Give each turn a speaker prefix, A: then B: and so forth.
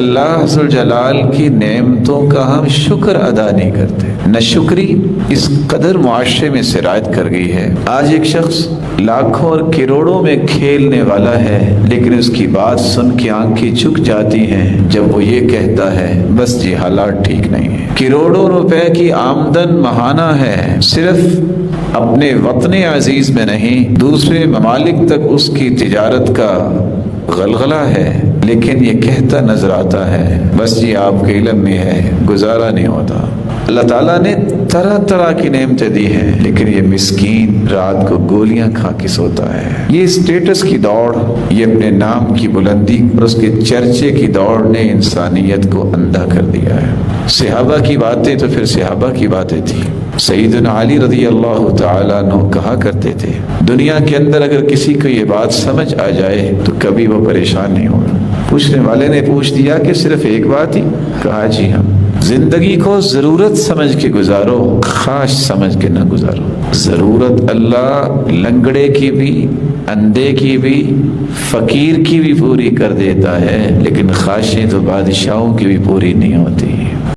A: اللہ ذو الجلال کی نعمتوں کا ہم شکر ادا نہیں کرتے. ناشکری اس قدر معاشرے میں سرایت کر گئی ہے. آج ایک شخص لاکھوں اور کروڑوں میں کھیلنے والا ہے، لیکن اس کی بات سن کے آنکھیں جھک جاتی ہیں جب وہ یہ کہتا ہے بس جی حالات ٹھیک نہیں ہے. کروڑوں روپے کی آمدن ماہانہ ہے، صرف اپنے وطن عزیز میں نہیں دوسرے ممالک تک اس کی تجارت کا غلغلہ ہے، لیکن یہ کہتا نظر آتا ہے بس یہ آپ کے علم میں ہے، گزارا نہیں ہوتا. اللہ تعالیٰ نے طرح طرح کی نعمتیں دی ہیں، لیکن یہ مسکین رات کو گولیاں کھا کے سوتا ہے. یہ اسٹیٹس کی دوڑ، یہ اپنے نام کی بلندی اور اس کے چرچے کی دوڑ نے انسانیت کو اندھا کر دیا ہے. صحابہ کی باتیں تو پھر صحابہ کی باتیں تھیں. سیدنا علی رضی اللہ تعالیٰ عنہ کہا کرتے تھے دنیا کے اندر اگر کسی کو یہ بات سمجھ آ جائے تو کبھی وہ پریشان نہیں ہوگا. پوچھنے والے نے پوچھ دیا کہ صرف ایک بات ہی؟ کہا جی ہاں. زندگی کو ضرورت سمجھ کے گزارو، خواہش سمجھ کے نہ گزارو. ضرورت اللہ لنگڑے کی بھی، اندھے کی بھی، فقیر کی بھی پوری کر دیتا ہے، لیکن خواہشیں تو بادشاہوں کی بھی پوری نہیں ہوتی.